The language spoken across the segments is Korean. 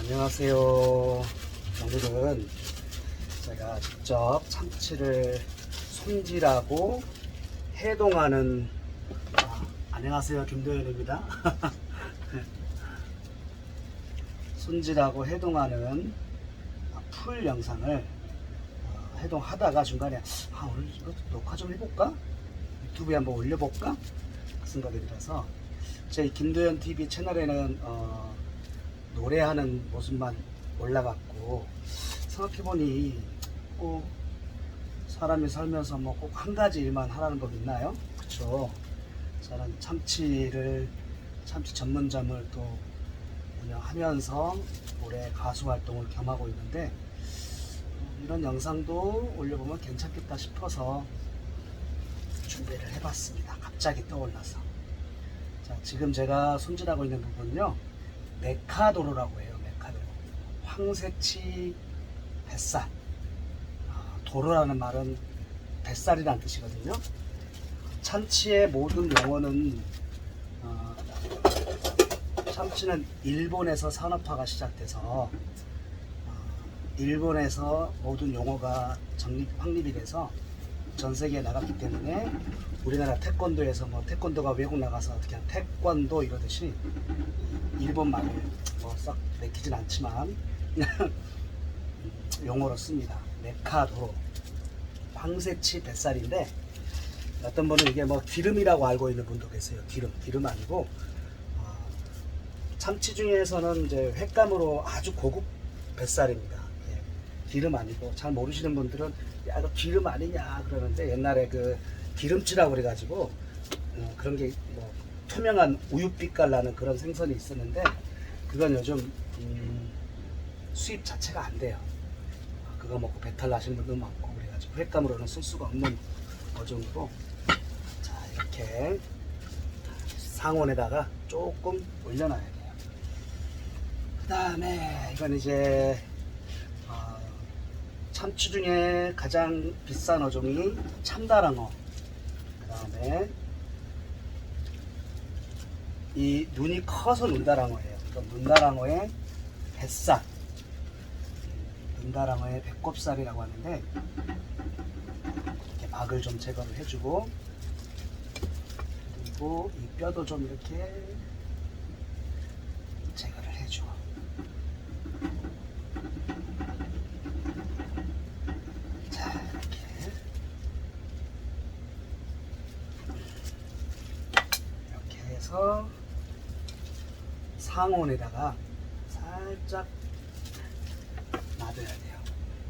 안녕하세요. 오늘은 제가 직접 참치를 손질하고 해동하는 안녕하세요, 김도현입니다. 손질하고 해동하는 풀 영상을 해동하다가 중간에 오늘 이거 녹화 좀 해볼까? 유튜브에 한번 올려볼까? 그 생각이 들어서 제 김도현 TV 채널에는 노래하는 모습만 올라갔고, 생각해보니 꼭 사람이 살면서 뭐 꼭 한 가지 일만 하라는 법 있나요? 그쵸? 저는 참치 전문점을 또 운영하면서 올해 가수 활동을 겸하고 있는데, 이런 영상도 올려보면 괜찮겠다 싶어서 준비를 해봤습니다. 갑자기 떠올라서. 자, 지금 제가 손질하고 있는 부분은요, 메카도로라고 해요. 메카도로. 황새치 뱃살. 도로라는 말은 뱃살이란 뜻이거든요. 참치의 모든 용어는 참치는 일본에서 산업화가 시작돼서 일본에서 모든 용어가 확립이 돼서 전 세계에 나갔기 때문에 우리나라 태권도에서 태권도가 외국 나가서 어떻게 태권도 이러듯이 일본 말을 썩 내키진 않지만 그냥 용어로 씁니다. 메카도로. 황새치 뱃살인데, 어떤 분은 이게 기름이라고 알고 있는 분도 계세요. 기름 아니고 참치 중에서는 이제 횟감으로 아주 고급 뱃살입니다. 예, 기름 아니고, 잘 모르시는 분들은 야, 이거 기름 아니냐 그러는데, 옛날에 그 기름치라고 그래가지고 그런 게 투명한 우유빛깔 나는 그런 생선이 있었는데, 그건 요즘 수입 자체가 안 돼요. 그거 먹고 배탈 나신 분도 많고 그래가지고 횟감으로는 쓸 수가 없는 어종이고, 자, 이렇게 상온에다가 조금 올려놔야 돼요. 그 다음에 이건 이제 참치 중에 가장 비싼 어종이 참다랑어. 그 다음에 이 눈이 커서 눈다랑어예요. 눈다랑어의 뱃살, 눈다랑어의 배꼽살이라고 하는데, 이렇게 막을 좀 제거를 해주고, 그리고 이 뼈도 좀 이렇게 제거를 해주고, 자, 이렇게 해서 상온에다가 살짝 놔둬야 돼요.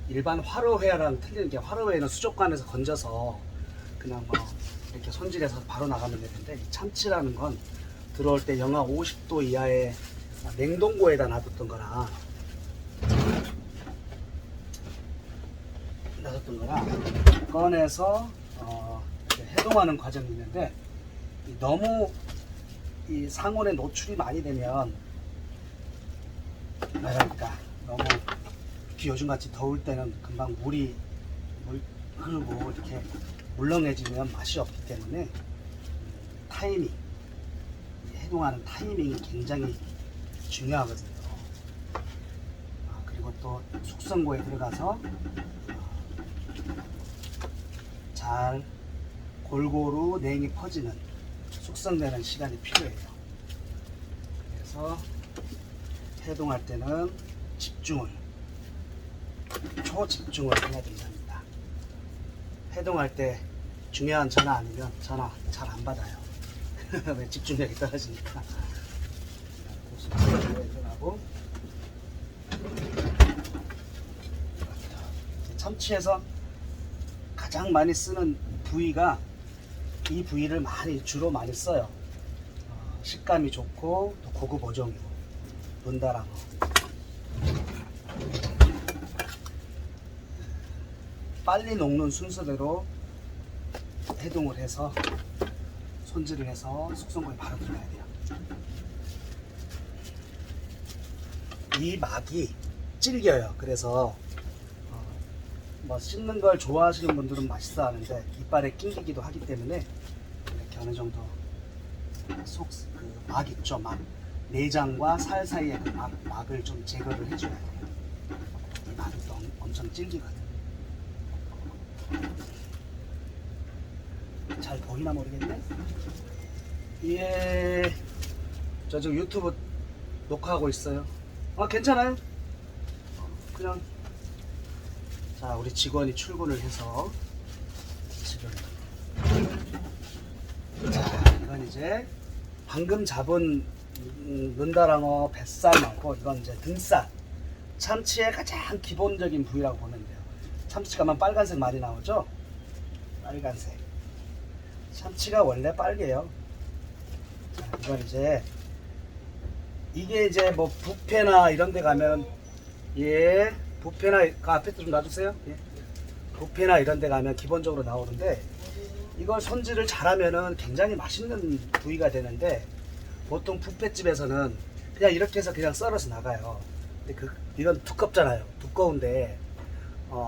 일반 화로회랑 틀리는 게, 화로회는 수족관에서 건져서 그냥 이렇게 손질해서 바로 나가면 되는데, 이 참치라는 건 들어올 때 영하 50도 이하의 냉동고에다 놔뒀던 거라 꺼내서 해동하는 과정이 있는데, 너무 이 상온에 노출이 많이 되면 너무 요즘같이 더울 때는 금방 물이 흐르고 이렇게 물렁해지면 맛이 없기 때문에 타이밍, 해동하는 타이밍이 굉장히 중요하거든요. 그리고 또 숙성고에 들어가서 잘 골고루 냉이 퍼지는, 숙성되는 시간이 필요해요. 그래서 해동할 때는 초집중을 해야 된답니다. 해동할 때 중요한 전화 아니면 전화 잘 안 받아요. 왜? 집중력이 떨어지니까. 고속도로하고 참치에서 가장 많이 쓰는 부위가, 이 부위를 주로 많이 써요. 식감이 좋고 또 고급 어종이고, 눈다랑어. 빨리 녹는 순서대로 해동을 해서 손질을 해서 숙성고에 바로 들어가야 돼요. 이 막이 질겨요. 그래서 씹는 걸 좋아하시는 분들은 맛있어 하는데, 이빨에 낑기기도 하기 때문에 이렇게 어느 정도 막 있죠. 막 내장과 살 사이에 그 막을 좀 제거를 해줘야 돼요. 이 막이 또 엄청 질기거든요. 잘 보이나 모르겠네. 예, 저 지금 유튜브 녹화하고 있어요. 괜찮아요. 그냥 자, 우리 직원이 출근을 해서 지금 자, 이건 이제 방금 잡은 눈다랑어 뱃살 말고 이건 이제 등살, 참치의 가장 기본적인 부위라고 보면 돼요. 참치 가면 빨간색 많이 나오죠. 빨간색. 참치가 원래 빨개요. 자, 이건 이제 이게 이제 뭐 뷔페나 이런 데 가면 예, 뷔페나 그 앞에 좀 놔주세요. 예. 뷔페나 이런 데 가면 기본적으로 나오는데 이걸 손질을 잘하면은 굉장히 맛있는 부위가 되는데 보통 뷔페집에서는 그냥 이렇게 해서 그냥 썰어서 나가요. 근데 이건 두껍잖아요. 두꺼운데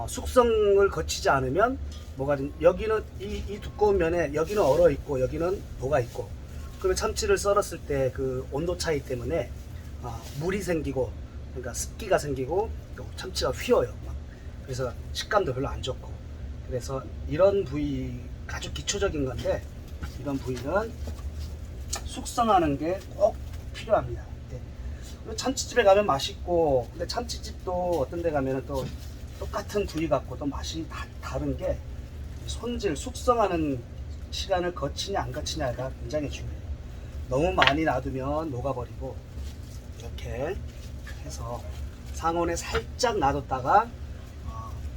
숙성을 거치지 않으면 뭐가 여기는 이 두꺼운 면에 여기는 얼어 있고 여기는 녹아 있고, 그러면 참치를 썰었을 때 그 온도 차이 때문에 물이 생기고, 그러니까 습기가 생기고 또 참치가 휘어요. 그래서 식감도 별로 안 좋고, 그래서 이런 부위 아주 기초적인 건데 이런 부위는 숙성하는 게 꼭 필요합니다. 참치집에 가면 맛있고, 근데 참치집도 어떤 데 가면은 또 똑같은 부위 갖고 또 맛이 다른 게 손질, 숙성하는 시간을 거치냐 안 거치냐가 굉장히 중요해요. 너무 많이 놔두면 녹아버리고, 이렇게 해서 상온에 살짝 놔뒀다가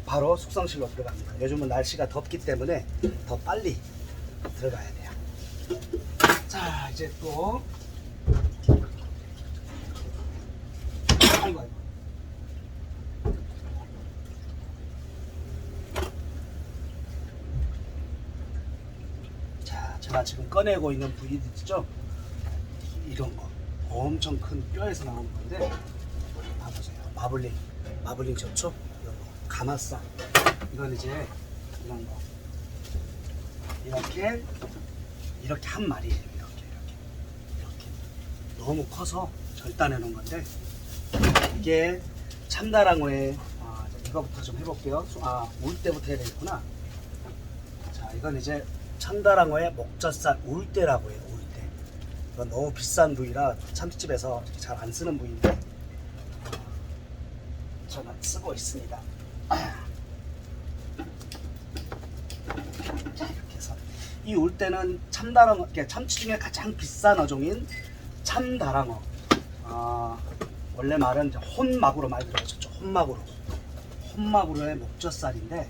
바로 숙성실로 들어갑니다. 요즘은 날씨가 덥기 때문에 더 빨리 들어가야 돼요. 자, 이제 또 아이고. 자, 제가 지금 꺼내고 있는 부위들 있죠? 이런 거 엄청 큰 뼈에서 나오는 건데, 봐보세요. 마블링 좋죠? 이런 거 가마살, 이건 이제 이런 거 이렇게 한 마리예요. 이렇게 너무 커서 절단해 놓은 건데, 이게 참다랑어에 이거부터 좀 해볼게요. 울대부터 해야 되겠구나. 자, 이건 이제 참다랑어의 목젖살 울대라고 해요. 울대. 이건 너무 비싼 부위라 참치집에서 잘 안 쓰는 부위인데 저는 쓰고 있습니다. 자, 이렇게 해서 이 울대는 참다랑어, 참치 중에 가장 비싼 어종인 참다랑어. 원래 말은 이제 혼마구로 많이 들어가셨죠. 혼마구로의 목젖살인데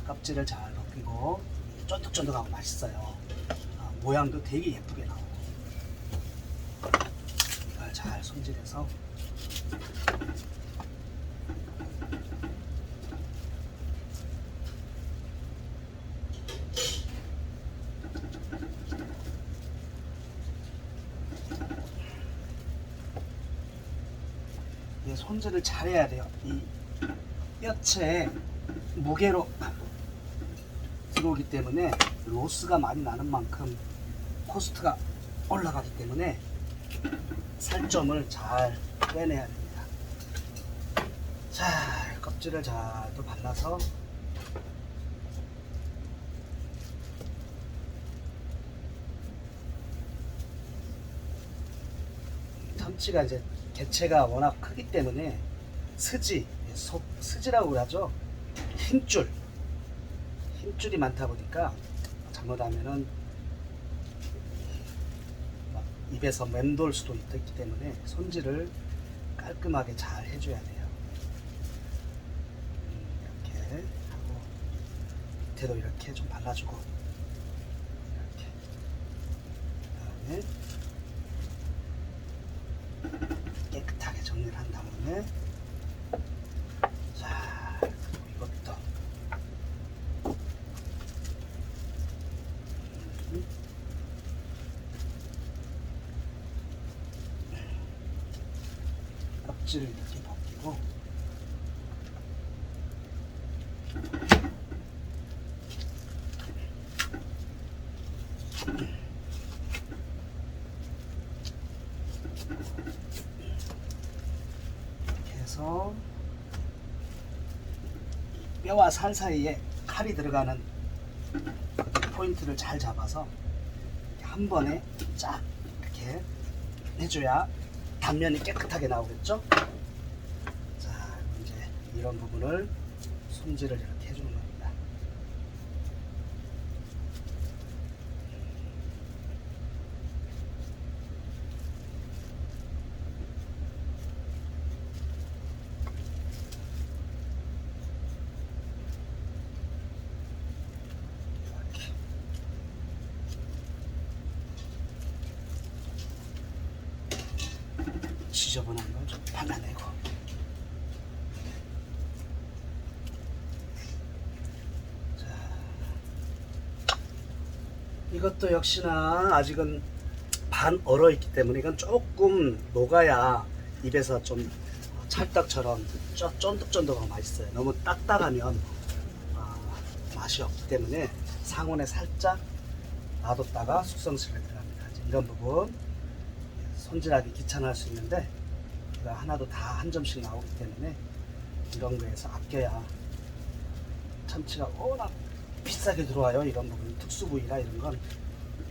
껍질을 잘 벗기고 쫀득쫀득하고 맛있어요. 모양도 되게 예쁘게 나오고, 이걸 잘 손질해서 손질을 잘해야 돼요. 이 뼈채 무게로 들어오기 때문에 로스가 많이 나는 만큼 코스트가 올라가기 때문에 살점을 잘 빼내야 됩니다. 자, 껍질을 잘 또 발라서 참치가 이제 개체가 워낙 크기 때문에 스지라고 하죠. 힘줄이 많다 보니까 잘못하면은 입에서 맴돌 수도 있기 때문에 손질을 깔끔하게 잘 해줘야 돼요. 이렇게 하고 밑에도 이렇게 좀 발라주고, 이렇게 그다음에 깨끗하게 정리를 한 다음에, 자, 이것부터 껍질을 이렇게 벗기고, 그래서 뼈와 살 사이에 칼이 들어가는 포인트를 잘 잡아서 한 번에 쫙 이렇게 해줘야 단면이 깨끗하게 나오겠죠. 자, 이제 이런 부분을 손질을 이렇게 해주는 겁니다. 지저분한 걸 좀 발라내고. 자, 이것도 역시나 아직은 반 얼어 있기 때문에 이건 조금 녹아야 입에서 좀 찰떡처럼 쫀득쫀득하고 맛있어요. 너무 딱딱하면 맛이 없기 때문에 상온에 살짝 놔뒀다가 숙성실에 들어갑니다. 이런 부분 손질하기 귀찮아할 수 있는데 제가 하나도 다 한 점씩 나오기 때문에 이런 거에서 아껴야. 참치가 워낙 비싸게 들어와요. 이런 부분 특수 부위라 이런 건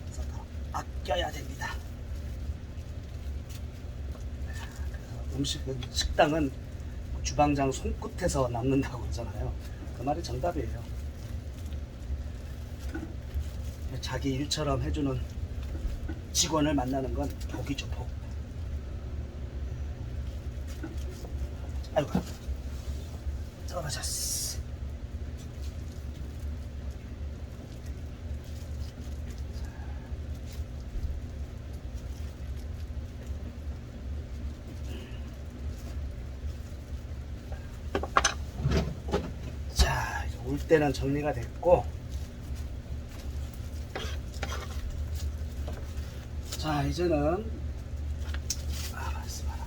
그래서 다 아껴야 됩니다. 그래서 식당은 주방장 손끝에서 남는다고 하잖아요. 그 말이 정답이에요. 자기 일처럼 해주는 직원을 만나는 건 복이죠, 복. 아이고, 떨어졌어. 자, 이제 올 때는 정리가 됐고, 자, 이제는 말씀하라.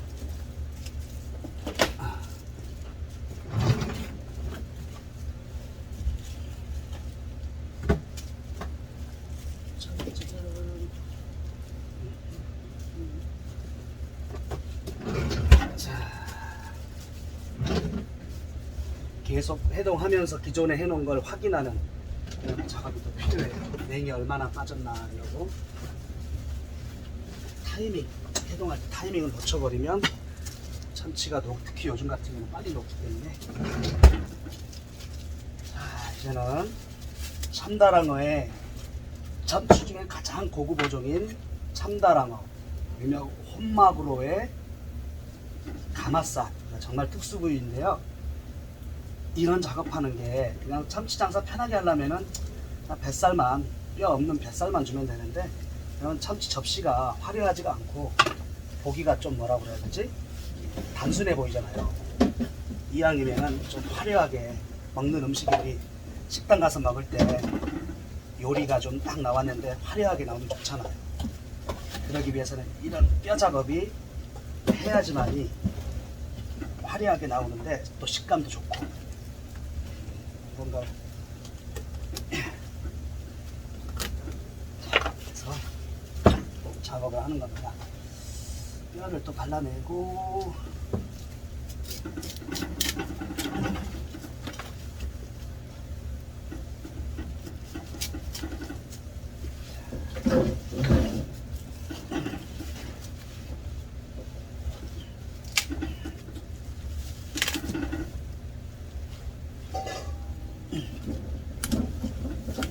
자, 계속 해동하면서 기존에 해놓은 걸 확인하는 그런 작업이 또 필요해요. 냉이 얼마나 빠졌나 이러고. 타이밍, 해동할 때 타이밍을 놓쳐버리면 참치가 특히 요즘 같은 경우는 빨리 녹기 때문에. 자, 이제는 참다랑어의 참치 중에 가장 고급 어종인 참다랑어, 일명 혼마구로의 가마살, 정말 특수 부위인데요. 이런 작업하는 게 그냥 참치 장사 편하게 하려면은 뱃살만, 뼈 없는 뱃살만 주면 되는데 이런 참치 접시가 화려하지가 않고 보기가 좀 뭐라 그래야 되지? 단순해 보이잖아요. 이왕이면은 좀 화려하게 먹는 음식이 식당 가서 먹을 때 요리가 좀 딱 나왔는데 화려하게 나오면 좋잖아요. 그러기 위해서는 이런 뼈 작업이 해야지만이 화려하게 나오는데 또 식감도 좋고 뭔가 그래서 작업을 하는 겁니다. 뼈를 또 발라내고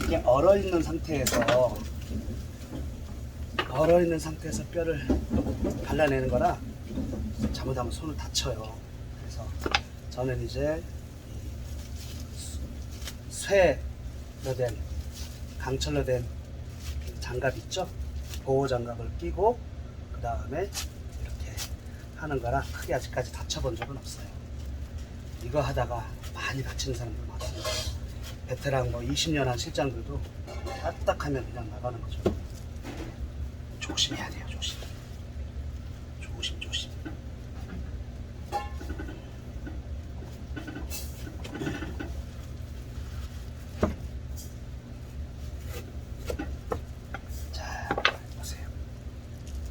이게 얼어 있는 상태에서 뼈를 발라내는 거라 잘못하면 손을 다쳐요. 그래서 저는 이제 쇠로 된, 강철로 된 장갑 있죠? 보호 장갑을 끼고 그 다음에 이렇게 하는 거라 크게 아직까지 다쳐본 적은 없어요. 이거 하다가 많이 다치는 사람들 많습니다. 베테랑 20년 한 실장들도 딱딱하면 그냥 나가는 거죠. 조심해야 돼요. 조심. 자, 보세요.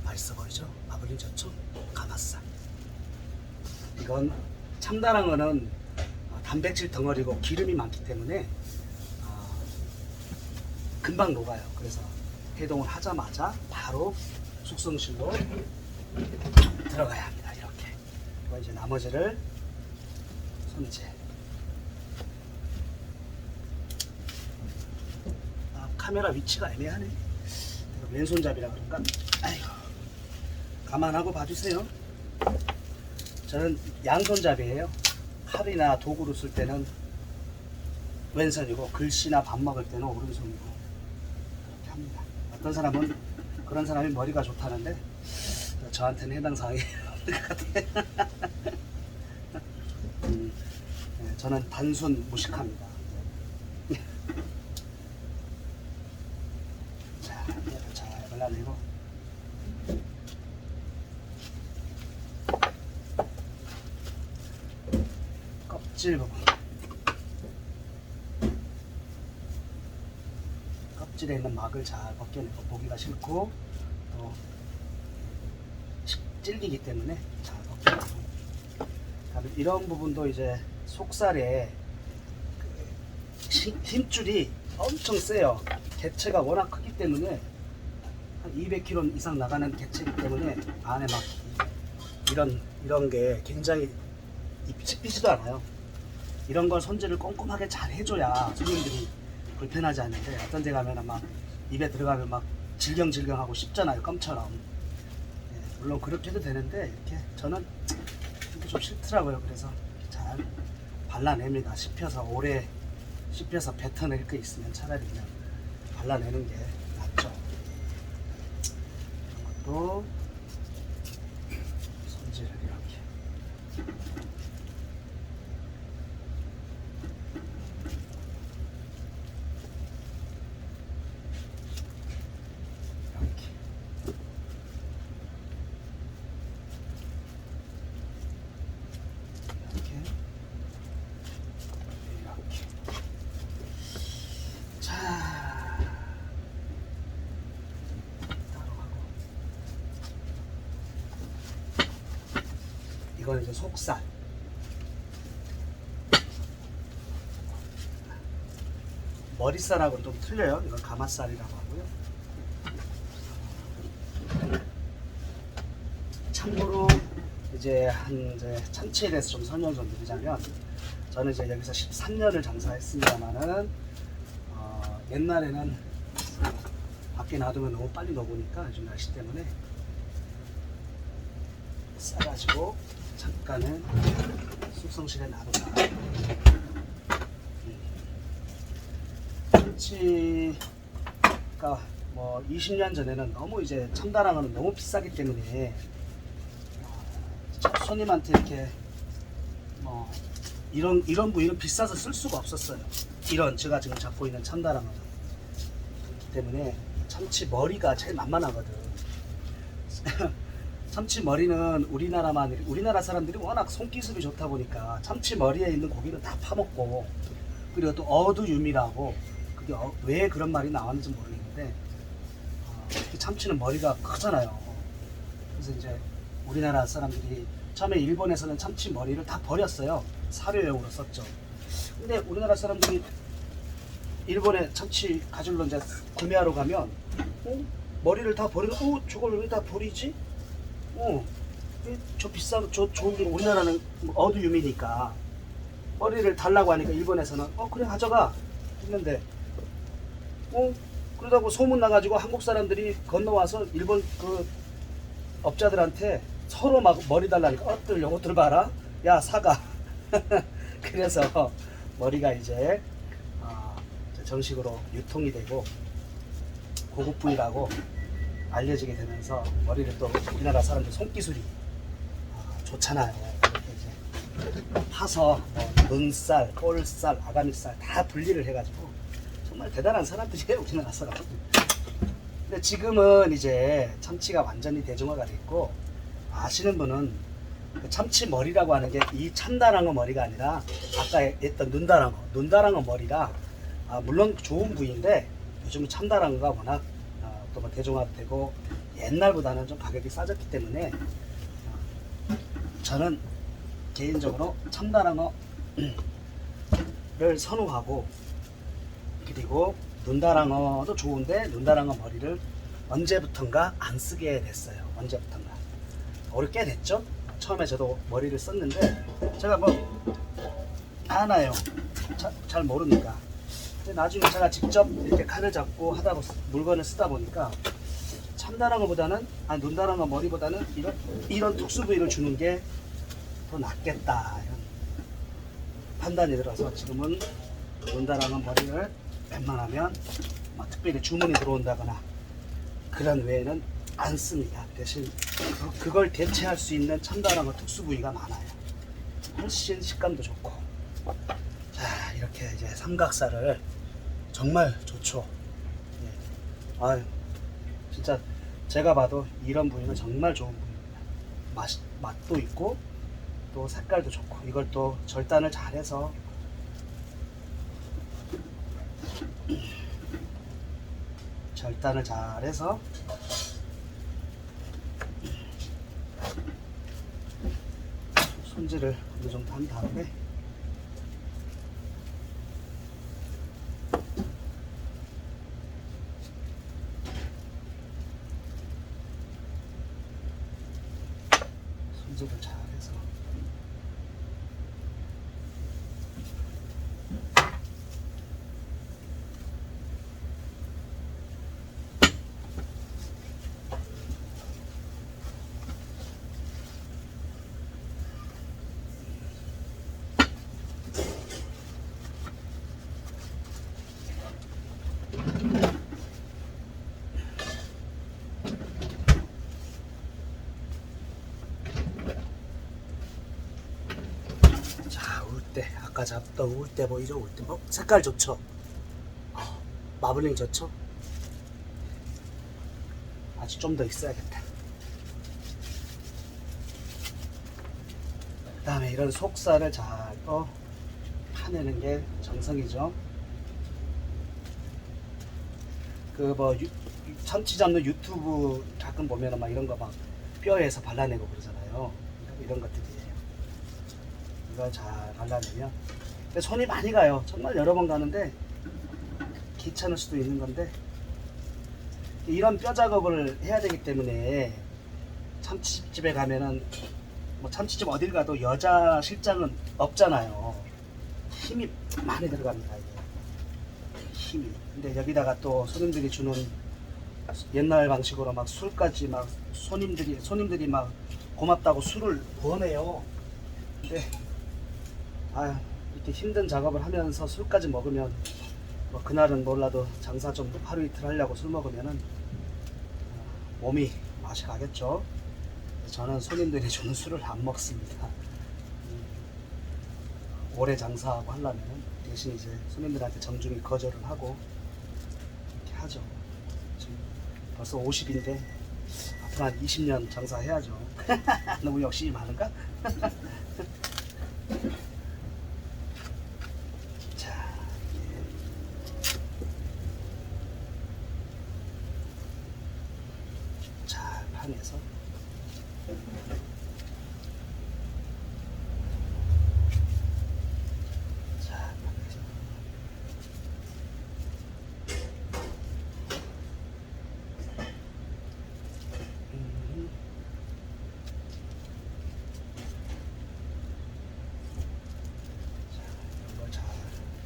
맛있어 보이죠? 마블링 젓죠? 가마살. 이건 참다랑어는 단백질 덩어리고 기름이 많기 때문에 금방 녹아요. 그래서 해동을 하자마자 바로 숙성실로 들어가야 합니다. 이렇게. 그리고 이제 나머지를 손질. 카메라 위치가 애매하네. 왼손잡이라 그런가? 아이고. 감안하고 봐주세요. 저는 양손잡이에요. 칼이나 도구로 쓸 때는 왼손이고 글씨나 밥 먹을 때는 오른손이고 그렇게 합니다. 어떤 사람은 그런 사람이 머리가 좋다는데 저한테는 해당 사항이 없는 것 같아요. 네, 저는 단순 무식합니다. 자, 얘를 잘 발라내고 껍질 부분, 껍질에 있는 막을 잘 벗겨내고 보기가 싫고 또 질기기 때문에 잘 벗겨내고, 그다음에 이런 부분도 이제 속살에 힘줄이 엄청 세요. 개체가 워낙 크기 때문에 한 200kg 이상 나가는 개체이기 때문에 안에 막 이런 게 굉장히 씹히지도 않아요. 이런 걸 손질을 꼼꼼하게 잘 해줘야 손님들이 불편하지 않는데, 어떤 데 가면 막 입에 들어가면 막 질경질경하고 씹잖아요, 껌처럼. 네, 물론 그렇게 해도 되는데 이렇게 저는 이게 좀 싫더라고요. 그래서 잘 발라냅니다. 씹혀서 오래 씹혀서 뱉어낼 게 있으면 차라리 그냥 발라내는 게 낫죠. 이런 것도 손질을 이렇게. 이건 이제 속살. 머리살하고는 좀 틀려요. 이건 가마살이라고 하고요. 참고로 이제 참치에 대해서 좀 설명 좀 드리자면, 저는 이제 여기서 13년을 장사했습니다만은 옛날에는 밖에 놔두면 너무 빨리 녹으니까 요즘 날씨 때문에 싸가지고 잠깐은 숙성실에 놔둔다. 참치가 뭐 20년 전에는 너무 이제 참다랑어는 너무 비싸기 때문에 손님한테 이렇게 뭐 이런 부위는 비싸서 쓸 수가 없었어요. 이런 제가 지금 잡고 있는 참다랑어는. 그렇기 때문에 참치 머리가 제일 만만하거든. 참치 머리는 우리나라 사람들이 워낙 손기술이 좋다 보니까 참치 머리에 있는 고기는 다 파먹고, 그리고 또 어두유미라고, 그게 왜 그런 말이 나왔는지 모르겠는데 특히 참치는 머리가 크잖아요. 그래서 이제 우리나라 사람들이 처음에 일본에서는 참치 머리를 다 버렸어요. 사료용으로 썼죠. 근데 우리나라 사람들이 일본에 참치 가지러 이제 구매하러 가면 머리를 다 버리고 저걸 왜 다 버리지? 저 비싼 저 좋은 게, 우리나라는 어두유미니까 머리를 달라고 하니까 일본에서는 그래 가져가 했는데 그러다고 소문 나가지고 한국 사람들이 건너와서 일본 그 업자들한테 서로 막 머리 달라니까 요것들 봐라, 야 사가. 그래서 머리가 이제 정식으로 유통이 되고 고급 부위라고 알려지게 되면서, 머리를 또 우리나라 사람들 손기술이 좋잖아요. 이렇게 이제 파서 눈살, 볼살, 아가미살 다 분리를 해가지고 정말 대단한 사람들이에요, 우리나라 사람들. 근데 지금은 이제 참치가 완전히 대중화가 됐고, 아시는 분은 그 참치 머리라고 하는 게 이 참다랑어 머리가 아니라 아까 했던 눈다랑어 머리라, 물론 좋은 부위인데 요즘 참다랑어가 워낙 또 뭐 대중화되고 옛날보다는 좀 가격이 싸졌기 때문에 저는 개인적으로 참다랑어를 선호하고, 그리고 눈다랑어도 좋은데 눈다랑어 머리를 언제부턴가 안 쓰게 됐어요. 언제부턴가 오래 꽤 됐죠. 처음에 저도 머리를 썼는데 제가 뭐 알아요. 잘 모르니까. 근데 나중에 제가 직접 이렇게 칼을 잡고 하다 물건을 쓰다 보니까 참다랑어보다는, 눈다랑어 머리보다는 이런 특수 부위를 주는 게 더 낫겠다, 이런 판단이 들어서 지금은 눈다랑어 머리를 웬만하면 특별히 주문이 들어온다거나 그런 외에는 안 씁니다. 대신 그걸 대체할 수 있는 참다랑어 특수 부위가 많아요. 훨씬 식감도 좋고. 자, 이렇게 이제 삼각살을 정말 좋죠. 예. 아유, 진짜 제가 봐도 이런 부위는 정말 좋은 부위입니다. 맛도 있고 또 색깔도 좋고, 이걸 또 절단을 잘해서 손질을 어느 정도 한 다음에 손질을 잘해서 울대, 아까 잡던 울대 보이죠? 울대. 색깔 좋죠? 마블링 좋죠? 아직 좀 더 있어야겠다. 그 다음에 이런 속살을 잘 파내는 게 정성이죠. 참치 잡는 유튜브 가끔 보면 막 이런 거 막 뼈에서 발라내고 그러잖아요. 이런 것들이에요. 이걸 잘 발라내면. 근데 손이 많이 가요. 정말 여러 번 가는데 귀찮을 수도 있는 건데, 이런 뼈 작업을 해야 되기 때문에 참치집에 가면은, 뭐 참치집 어딜 가도 여자 실장은 없잖아요. 힘이 많이 들어갑니다, 이게. 힘이. 근데 여기다가 또 손님들이 주는 옛날 방식으로 막 술까지 막 손님들이 막 고맙다고 술을 부어내요. 근데 이렇게 힘든 작업을 하면서 술까지 먹으면, 뭐 그날은 몰라도 장사 좀 하루 이틀 하려고 술 먹으면은 몸이 맛이 가겠죠. 저는 손님들이 주는 술을 안 먹습니다. 오래 장사하고 하려면 대신 이제 손님들한테 정중히 거절을 하고 이렇게 하죠. 지금 벌써 50인데 앞으로 한 20년 장사해야죠. 너무 욕심이 많은가? 자, 잘 파내서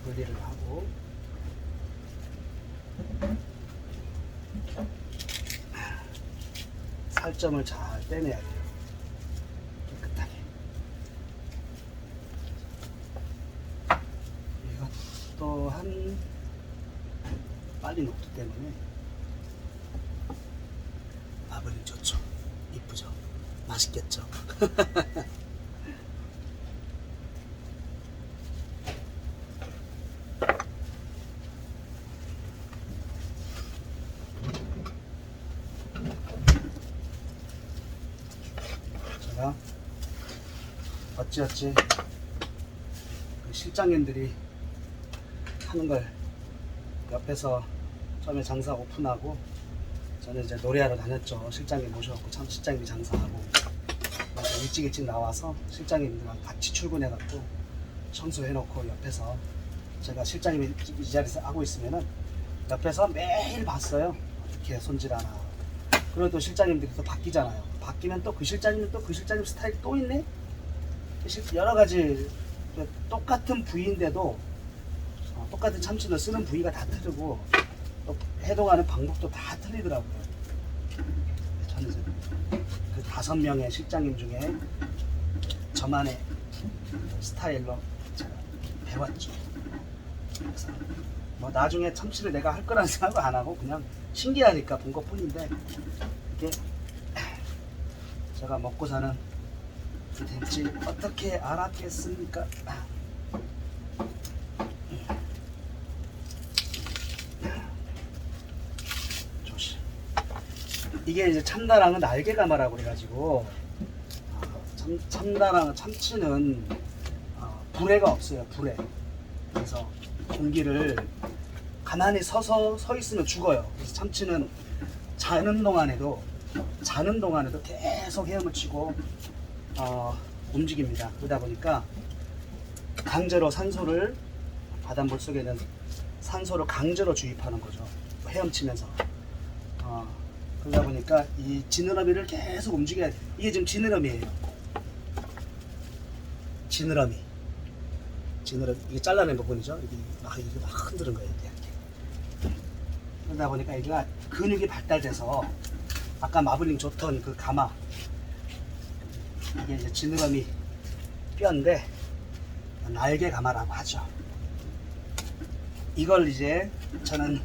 분리를 하고, 살점을 잘 빼내야 돼요. 깨끗하게. 이것 또한 빨리 녹기 때문에 마블링 좋죠. 이쁘죠. 맛있겠죠. 제가 어찌어찌 그 실장님들이 하는 걸 옆에서 처음에 장사 오픈하고, 저는 이제 노래하러 다녔죠. 실장님 모셔갖고 참 실장님이 장사하고. 그래서 일찍 나와서 실장님들랑 같이 출근해갖고 청소해놓고 옆에서 제가 실장님이 이 자리에서 하고 있으면은 옆에서 매일 봤어요. 어떻게 손질하나. 그리고 또 실장님들이 또 바뀌잖아요. 바뀌면 또 그 실장님은 또 그 실장님 스타일이 또 있네? 여러 가지 똑같은 부위인데도 똑같은 참치를 쓰는 부위가 다 틀리고 또 해동하는 방법도 다 틀리더라고요. 저는 그 5명의 실장님 중에 저만의 스타일로 제가 배웠죠. 그래서 뭐 나중에 참치를 내가 할 거라는 생각을 안 하고 그냥 신기하니까 본 것 뿐인데 이게 제가 먹고 사는 될지 어떻게 알았겠습니까? 조심. 이게 이제 참다랑은 날개가마라고 그래가지고 참다랑 참치는 불에가 없어요. 불에. 그래서 공기를 가만히 서 있으면 죽어요. 그래서 참치는 자는 동안에도 계속 헤엄을 치고 움직입니다. 그러다 보니까 강제로 산소를 바닷물 속에는 산소를 강제로 주입하는 거죠. 헤엄치면서. 그러다 보니까 이 지느러미를 계속 움직여야 돼요. 이게 지금 지느러미예요. 지느러미 이게 잘라낸 부분이죠. 이게 막 흔드는 거예요. 이렇게. 그러다 보니까 얘가 근육이 발달돼서 아까 마블링 줬던 그 가마, 이게 이제 지느러미 뼈인데 날개 가마라고 하죠. 이걸 이제 저는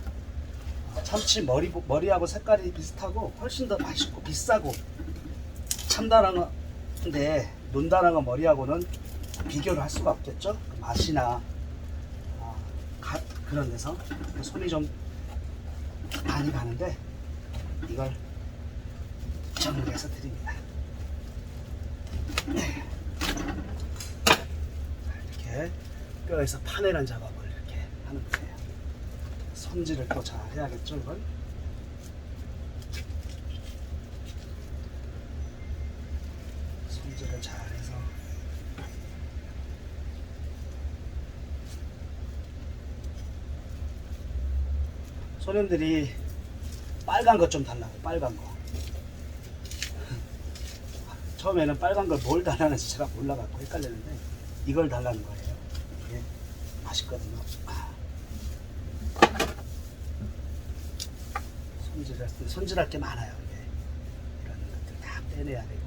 참치 머리하고 색깔이 비슷하고 훨씬 더 맛있고 비싸고 참다랑어인데 논다랑어 머리하고는 비교를 할 수가 없겠죠. 그 맛이나 그런 데서 손이 좀 많이 가는데 이걸 정리해서 드립니다. 이렇게 뼈에서 파내는 작업을 이렇게 하는 거예요. 손질을 또 잘 해야겠죠. 이걸 손질을 잘 해서 손님들이 빨간 것 좀 달라고. 빨간 거 처음에는 빨간 걸 뭘 달라는지 제가 몰라갖고 헷갈렸는데 이걸 달라는 거예요. 이게 맛있거든요. 손질할 게 많아요. 이게 이런 것들 다 빼내야 되고.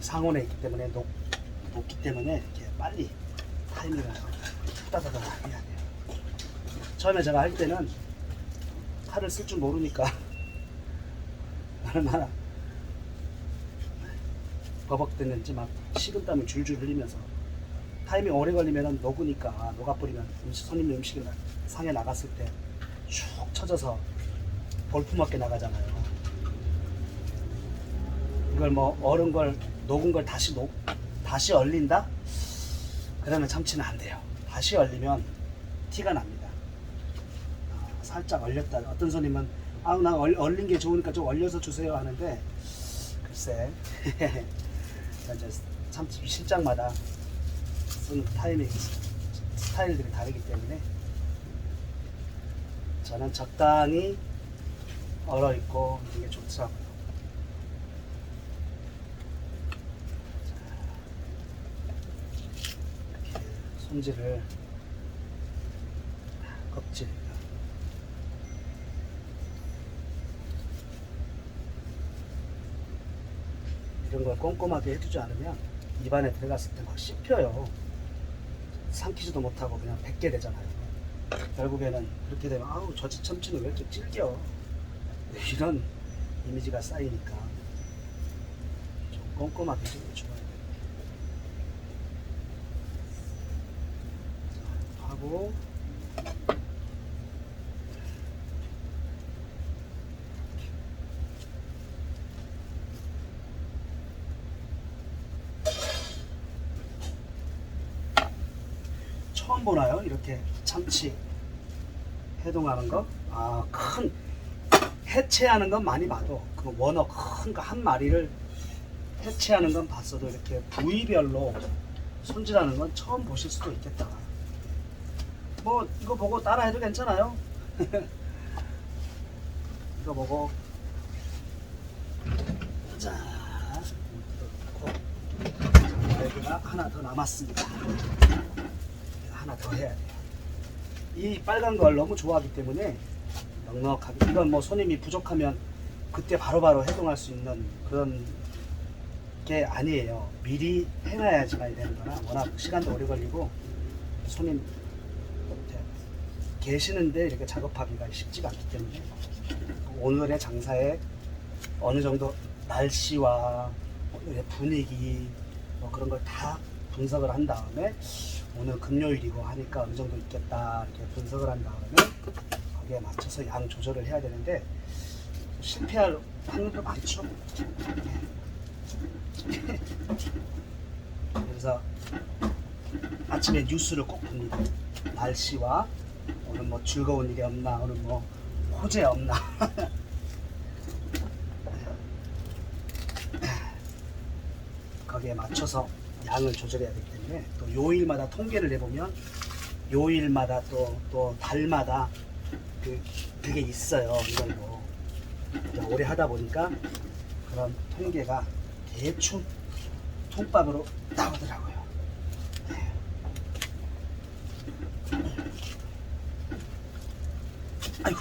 상온에 있기 때문에 녹기 때문에 이렇게 빨리 타이밍을 후다다다 해야 돼요. 처음에 제가 할 때는 칼을 쓸 줄 모르니까 얼마나 버벅댔는지 막 식은땀을 줄줄 흘리면서 타이밍 오래 걸리면 녹으니까 녹아버리면 손님 음식이 상에 나갔을 때 쭉 쳐져서 볼품없게 나가잖아요. 이걸 뭐 녹은 걸 다시 얼린다? 그러면 참치는 안 돼요. 다시 얼리면 티가 납니다. 살짝 얼렸다. 어떤 손님은 나 얼린 게 좋으니까 좀 얼려서 주세요 하는데 글쎄 이제 참치 실장마다 쓰는 타이밍 스타일들이 다르기 때문에 저는 적당히 얼어 있고 이게 좋더라고요. 이렇게 손질을 껍질 이런 걸 꼼꼼하게 해주지 않으면 입안에 들어갔을 때 막 씹혀요. 삼키지도 못하고 그냥 뱉게 되잖아요. 결국에는 그렇게 되면 아우 저 참치는 왜 이렇게 질겨, 이런 이미지가 쌓이니까 좀 꼼꼼하게 좀 해줘야 돼요. 하고 하고 처음 보나요? 이렇게 참치 해동하는 거? 아, 큰 해체하는 건 많이 봐도 그 원어 큰 거 한 마리를 해체하는 건 봤어도 이렇게 부위별로 손질하는 건 처음 보실 수도 있겠다. 뭐 이거 보고 따라 해도 괜찮아요. 이거 보고 자, 여기가 하나 더 남았습니다. 하나 더 해야 돼요. 이 빨간 걸 너무 좋아하기 때문에 넉넉하게, 이건 뭐 손님이 부족하면 그때 바로바로 해동할 수 있는 그런 게 아니에요. 미리 해놔야지만 되는 거라 워낙 시간도 오래 걸리고 손님 계시는데 이렇게 작업하기가 쉽지가 않기 때문에 오늘의 장사에 어느 정도 날씨와 오늘의 분위기 뭐 그런 걸 다 분석을 한 다음에 오늘 금요일이고 하니까 어느 정도 있겠다 이렇게 분석을 한 다음에 거기에 맞춰서 양 조절을 해야 되는데 실패할 확률도 많죠. 그래서 아침에 뉴스를 꼭 봅니다. 날씨와 오늘 뭐 즐거운 일이 없나, 오늘 뭐 호재 없나. 거기에 맞춰서 양을 조절해야 되기 때문에 또 요일마다 통계를 내보면 요일마다 또 달마다 그게 있어요. 이런 거 오래 하다 보니까 그런 통계가 대충 통밥으로 나오더라고요. 네. 아이고,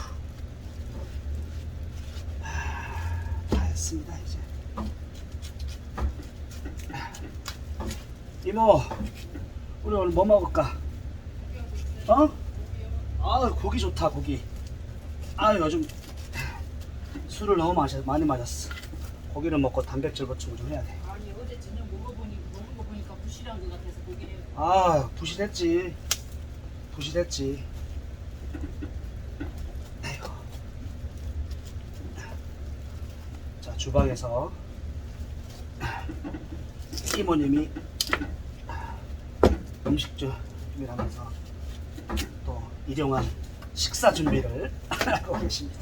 다 했습니다 이제. 이모, 우리 오늘 뭐 먹을까? 어? 아, 고기 좋다, 고기. 아, 요즘 술을 너무 많이 마셨어. 고기를 먹고 단백질 보충을 좀 해야 돼. 아니 어제 저녁 먹은 거 보니까 부실한 것 같아서 고기를. 아, 부실했지. 부실했지. 에휴. 자, 주방에서 이모님이 음식 준비를 하면서 또 일용할 식사 준비를 하고 계십니다.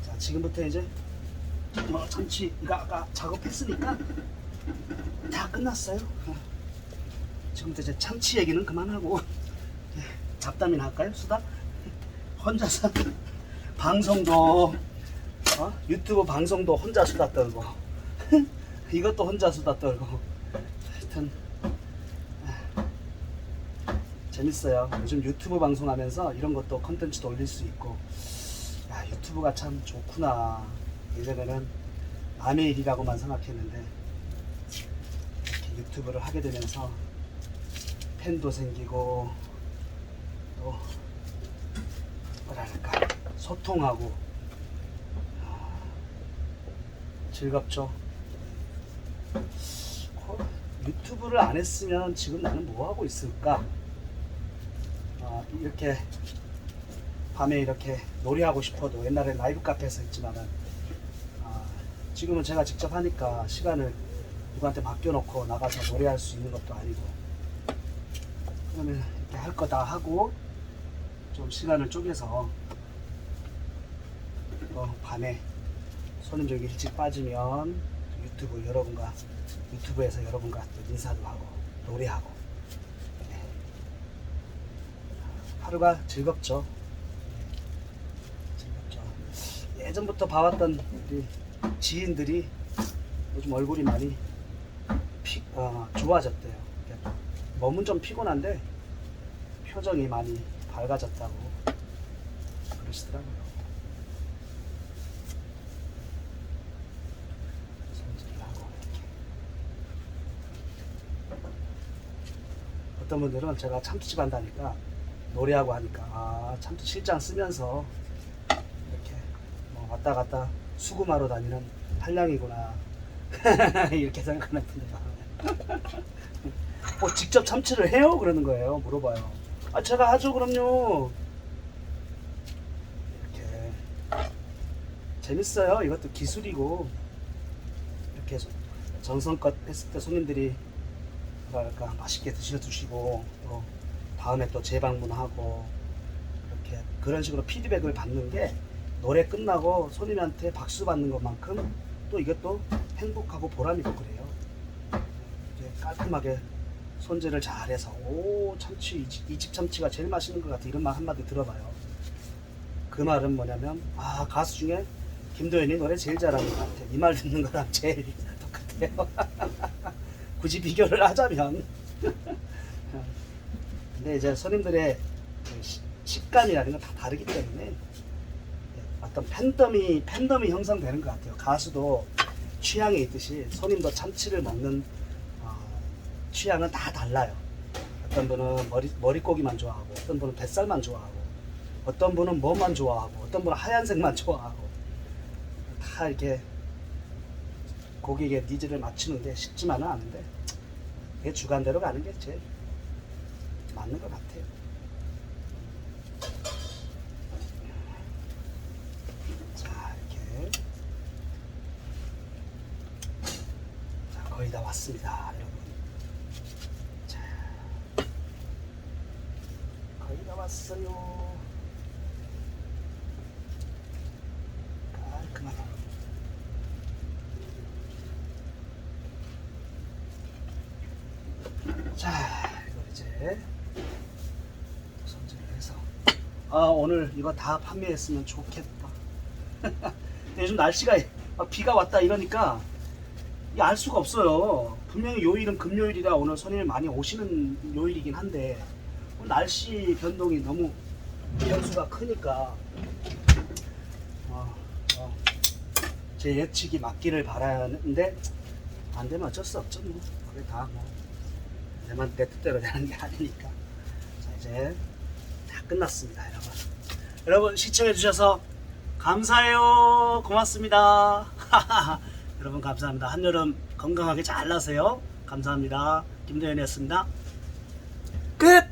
자, 지금부터 이제 뭐 참치 이거 아까 작업했으니까 다 끝났어요. 지금부터 이제 참치 얘기는 그만하고 잡담이나 할까요? 수다? 혼자서 방송도 유튜브 방송도 혼자 수다 떨고 이것도 혼자 수다 떨고 하여튼 재밌어요. 요즘 유튜브 방송하면서 이런 것도 컨텐츠도 올릴 수 있고, 야, 유튜브가 참 좋구나. 예전에는 남의 일이라고만 생각했는데 이렇게 유튜브를 하게 되면서 팬도 생기고 또 뭐랄까 소통하고 즐겁죠. 유튜브를 안 했으면 지금 나는 뭐 하고 있을까? 이렇게 밤에 이렇게 노래하고 싶어도 옛날에 라이브 카페에서 했지만은 지금은 제가 직접 하니까 시간을 누구한테 맡겨놓고 나가서 노래할 수 있는 것도 아니고, 그러면 이렇게 할 거 다 하고 좀 시간을 쪼개서 또 밤에 손님 좀 일찍 빠지면 유튜브에서 여러분과 또 인사도 하고 노래하고, 네. 하루가 즐겁죠. 즐겁죠. 예전부터 봐왔던 우리 지인들이 요즘 얼굴이 많이 좋아졌대요. 몸은 좀 피곤한데 표정이 많이 밝아졌다고 그러시더라고요. 어떤 분들은 제가 참치집 한다니까 노래하고 하니까 참치 실장 쓰면서 이렇게 뭐 왔다 갔다 수금하러 다니는 한량이구나 이렇게 생각하는 분들 많아요. 뭐 직접 참치를 해요? 그러는 거예요. 물어봐요. 아 제가 하죠. 그럼요. 이렇게 재밌어요. 이것도 기술이고 이렇게 정성껏 했을 때 손님들이 뭐랄까 맛있게 드셔주시고 또 다음에 또 재방문하고 이렇게 그런 식으로 피드백을 받는 게 노래 끝나고 손님한테 박수 받는 것만큼 또 이것도 행복하고 보람 있고 그래요. 이제 깔끔하게 손질을 잘해서 오 참치 이 집 참치가 제일 맛있는 것 같아 이런 말 한마디 들어봐요. 그 말은 뭐냐면 아 가수 중에 김도연이 노래 제일 잘하는 것 같아 이 말 듣는 거랑 제일 똑같아요. 굳이 비교를 하자면 근데 이제 손님들의 식감이라는 건 다 다르기 때문에 어떤 팬덤이 형성되는 것 같아요. 가수도 취향이 있듯이 손님도 참치를 먹는 취향은 다 달라요. 어떤 분은 머리고기만 좋아하고 어떤 분은 뱃살만 좋아하고 어떤 분은 뭐만 좋아하고 어떤 분은 하얀색만 좋아하고 다 이렇게 고객의 니즈를 맞추는 게 쉽지만은 않은데 그게 주관대로 가는 게 제일 맞는 것 같아요. 자 이렇게 자 거의 다 왔습니다 여러분. 자 거의 다 왔어요. 깔끔하게 자 이거 이제 손질을 해서 아 오늘 이거 다 판매했으면 좋겠다. 요즘 날씨가 비가 왔다 이러니까 이게 알 수가 없어요. 분명히 요일은 금요일이라 오늘 손님이 많이 오시는 요일이긴 한데 오늘 날씨 변동이 너무 변수가 크니까 제 예측이 맞기를 바라는데 안 되면 어쩔 수 없죠. 뭐 그게 다 뭐 내 뜻대로 되는 게 아니니까. 자 이제 다 끝났습니다 여러분. 여러분 시청해 주셔서 감사해요. 고맙습니다. 여러분 감사합니다. 한여름 건강하게 잘 나세요. 감사합니다. 김도현이었습니다. 끝.